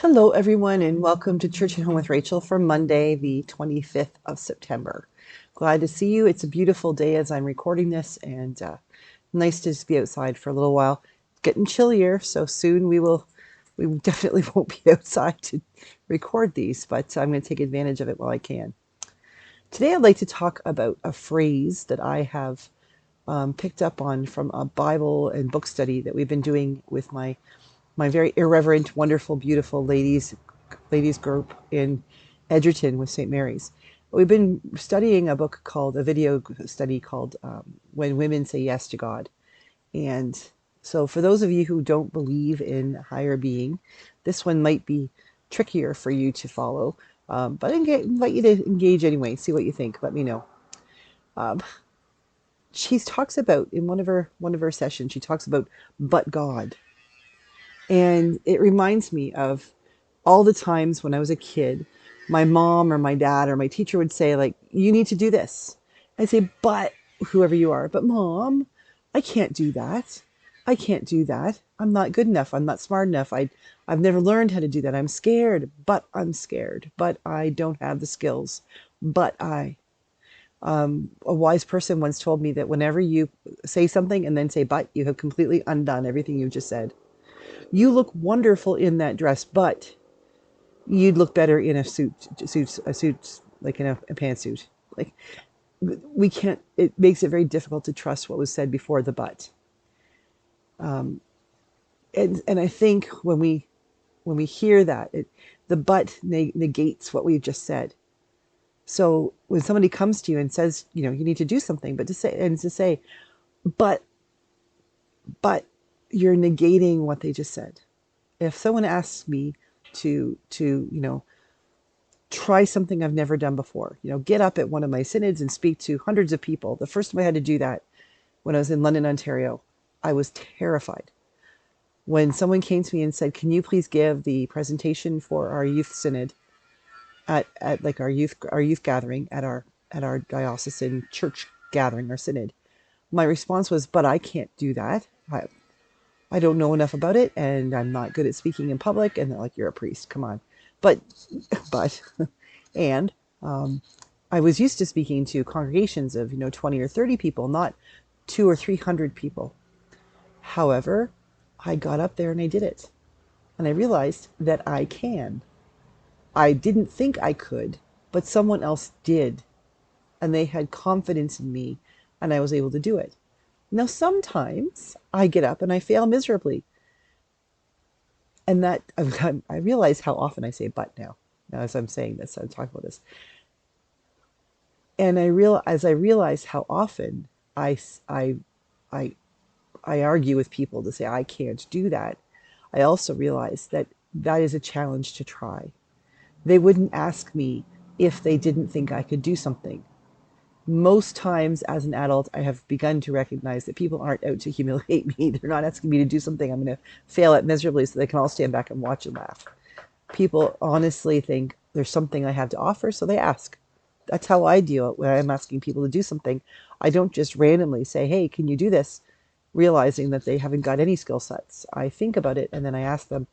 Hello, everyone, and welcome to Church at Home with Rachel for Monday, the 25th of September. Glad to see you. It's a beautiful day as I'm recording this, and nice to just be outside for a little while. It's getting chillier, so soon we definitely won't be outside to record these, but I'm going to take advantage of it while I can. Today, I'd like to talk about a phrase that I have picked up on from a Bible and book study that we've been doing with my very irreverent, wonderful, beautiful ladies group in Edgerton with St. Mary's. We've been studying a video study called When Women Say Yes to God. And so for those of you who don't believe in higher being, this one might be trickier for you to follow. But I invite you to engage anyway, see what you think, let me know. Um, she talks about, in one of her sessions, she talks about but God. And it reminds me of all the times when I was a kid, my mom or my dad or my teacher would say, like, you need to do this. I'd say, but whoever you are, but mom, I can't do that. I can't do that. I'm not good enough. I'm not smart enough. I've never learned how to do that. I'm scared, but I'm scared, but I don't have the skills. But a wise person once told me that whenever you say something and then say, but, you have completely undone everything you just said. You look wonderful in that dress, but you'd look better in a suit, like in a pantsuit. Like, we can't. It makes it very difficult to trust what was said before the but. And I think when we hear that, the but negates what we've just said. So when somebody comes to you and says, you need to do something, but to say, but but you're negating what they just said. If someone asks me to try something I've never done before. Get up at one of my synods and speak to hundreds of people. The first time I had to do that when I was in London, Ontario, I was terrified. When someone came to me and said, "Can you please give the presentation for our youth synod at like our youth gathering at our diocesan church gathering, our synod?" My response was, "But I can't do that. I don't know enough about it, and I'm not good at speaking in public." And they're like, "You're a priest. Come on." But but and I was used to speaking to congregations of 20 or 30 people, not 200 or 300 people. However, I got up there and I did it, and I realized that I can. I didn't think I could, but someone else did, and they had confidence in me, and I was able to do it. Now, sometimes I get up and I fail miserably, and that I realize how often I say "but" now. Now, as I'm saying this, I'm talking about this, and as I realize how often I I I I argue with people to say I can't do that, I also realize that that is a challenge to try. They wouldn't ask me if they didn't think I could do something. Most times as an adult, I have begun to recognize that people aren't out to humiliate me. They're not asking me to do something I'm going to fail at miserably so they can all stand back and watch and laugh. People honestly think there's something I have to offer, so they ask. That's how I deal when I'm asking people to do something. I don't just randomly say, "Hey, can you do this?" realizing that they haven't got any skill sets. I think about it and then I ask them.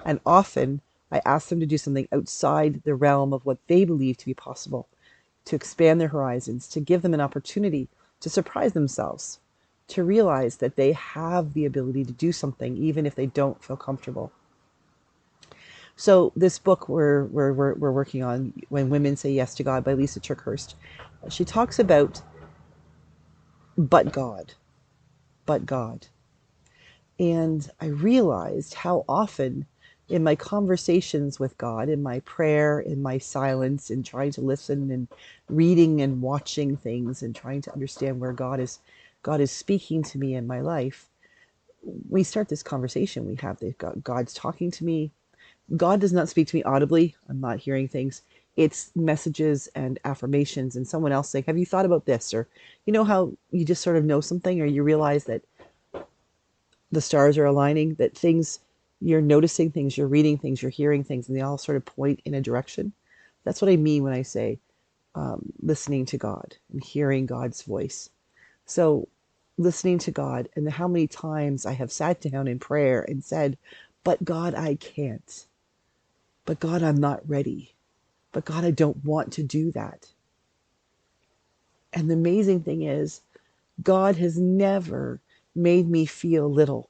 And often I ask them to do something outside the realm of what they believe to be possible, to expand their horizons, to give them an opportunity to surprise themselves, to realize that they have the ability to do something even if they don't feel comfortable. So this book we're working on, When Women Say Yes to God by Lisa TerKeurst, she talks about but God, but God. And I realized how often in my conversations with God, in my prayer, in my silence, in trying to listen and reading and watching things and trying to understand where God is speaking to me in my life, we start this conversation. We have God's talking to me. God does not speak to me audibly. I'm not hearing things. It's messages and affirmations and someone else saying, "Have you thought about this?" Or how you just sort of know something, or you realize that the stars are aligning, that things, you're noticing things, you're reading things, you're hearing things, and they all sort of point in a direction. That's what I mean when I say listening to God and hearing God's voice. So, listening to God, and how many times I have sat down in prayer and said, "But God, I can't." But God, I'm not ready. But God, I don't want to do that. And the amazing thing is, God has never made me feel little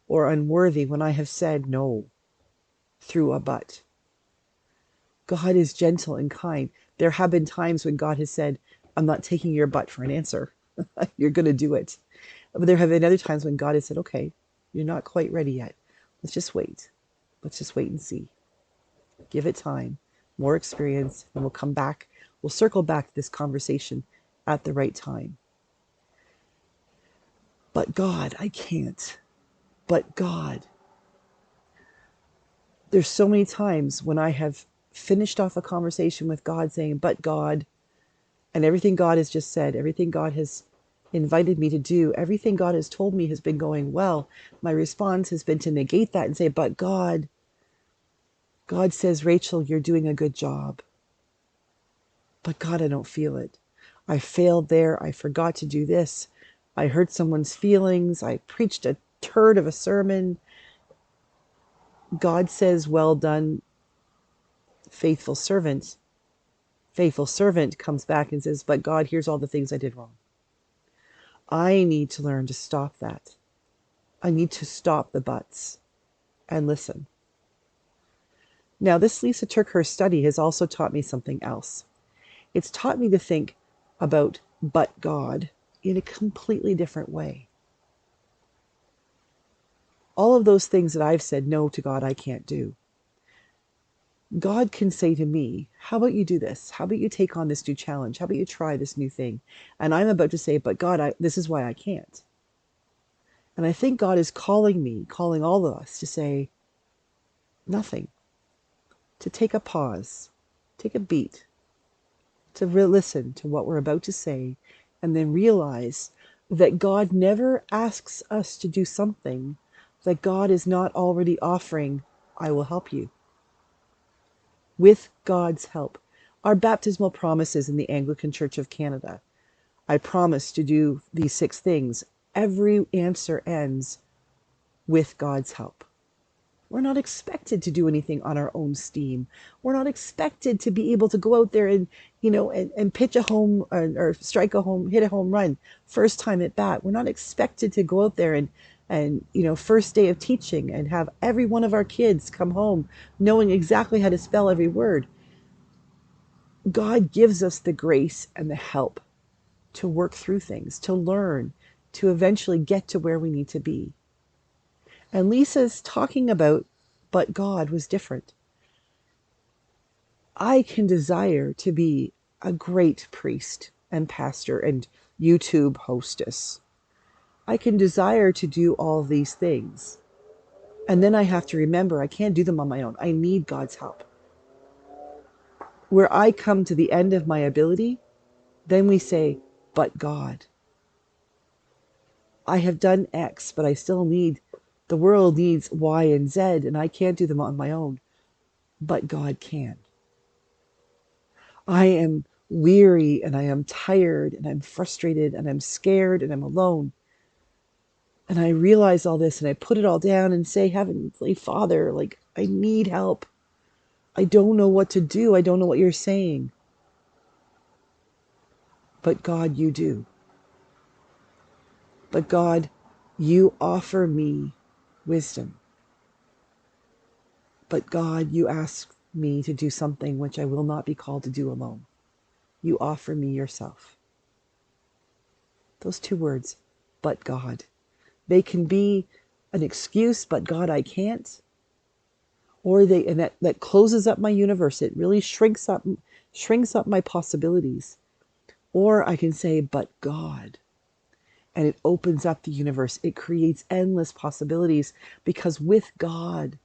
or unworthy when I have said no through a but. God is gentle and kind. There have been times when God has said, I'm not taking your but for an answer. You're going to do it. But there have been other times when God has said, okay, you're not quite ready yet. Let's just wait. Let's just wait and see. Give it time, more experience, and we'll come back. We'll circle back to this conversation at the right time. But God, I can't. But God. There's so many times when I have finished off a conversation with God saying, but God, and everything God has just said, everything God has invited me to do, everything God has told me has been going well. My response has been to negate that and say, but God, God says, Rachel, you're doing a good job. But God, I don't feel it. I failed there. I forgot to do this. I hurt someone's feelings. I preached a turd of a sermon. God says, well done, faithful servant. Faithful servant comes back and says, but God, here's all the things I did wrong. I need to learn to stop that. I need to stop the buts and listen. Now, this Lisa TerKeurst study has also taught me something else. It's taught me to think about but God in a completely different way. All of those things that I've said no to God I can't do. God can say to me, how about you do this? How about you take on this new challenge? How about you try this new thing? And I'm about to say, but God, this is why I can't. And I think God is calling me, calling all of us to say nothing, to take a pause, take a beat, to listen to what we're about to say, and then realize that God never asks us to do something that God is not already offering, I will help you. With God's help. Our baptismal promises in the Anglican Church of Canada. I promise to do these 6 things. Every answer ends with God's help. We're not expected to do anything on our own steam. We're not expected to be able to go out there and, and pitch a home or strike a home, hit a home run first time at bat. We're not expected to go out there and first day of teaching and have every one of our kids come home knowing exactly how to spell every word. God gives us the grace and the help to work through things, to learn, to eventually get to where we need to be. And Lisa's talking about, but God was different. I can desire to be a great priest and pastor and YouTube hostess. I can desire to do all these things. And then I have to remember I can't do them on my own. I need God's help. Where I come to the end of my ability, then we say, but God. I have done X, but I still need, the world needs Y and Z, and I can't do them on my own. But God can. I am weary, and I am tired, and I'm frustrated, and I'm scared, and I'm alone. And I realize all this, and I put it all down and say, Heavenly Father, I need help. I don't know what to do. I don't know what you're saying. But God, you do. But God, you offer me wisdom. But God, you ask me to do something which I will not be called to do alone. You offer me yourself. Those 2 words, but God. They can be an excuse, but God, I can't. Or that closes up my universe. It really shrinks up my possibilities. Or I can say, but God. And it opens up the universe. It creates endless possibilities because with God,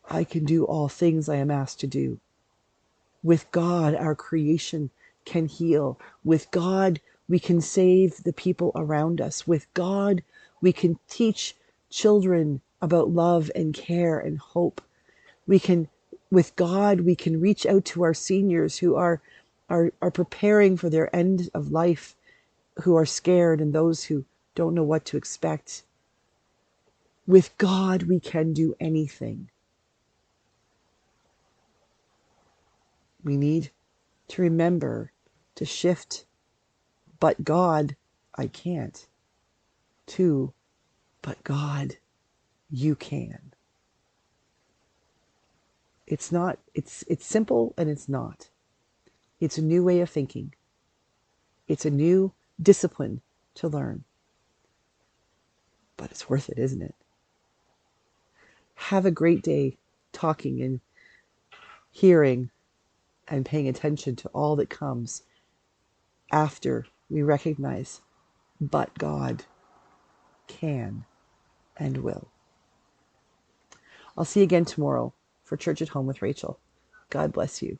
I can do all things I am asked to do. With God, our creation can heal. With God, we can save the people around us. With God, we can teach children about love and care and hope. With God, we can reach out to our seniors who are preparing for their end of life, who are scared, and those who don't know what to expect. With God, we can do anything. We need to remember to shift, but God, I can't, to, but God, you can. It's not, it's simple and it's not. It's a new way of thinking. It's a new discipline to learn. But it's worth it, isn't it? Have a great day talking and hearing and paying attention to all that comes after we recognize, but God can and will. I'll see you again tomorrow for Church at Home with Rachel. God bless you.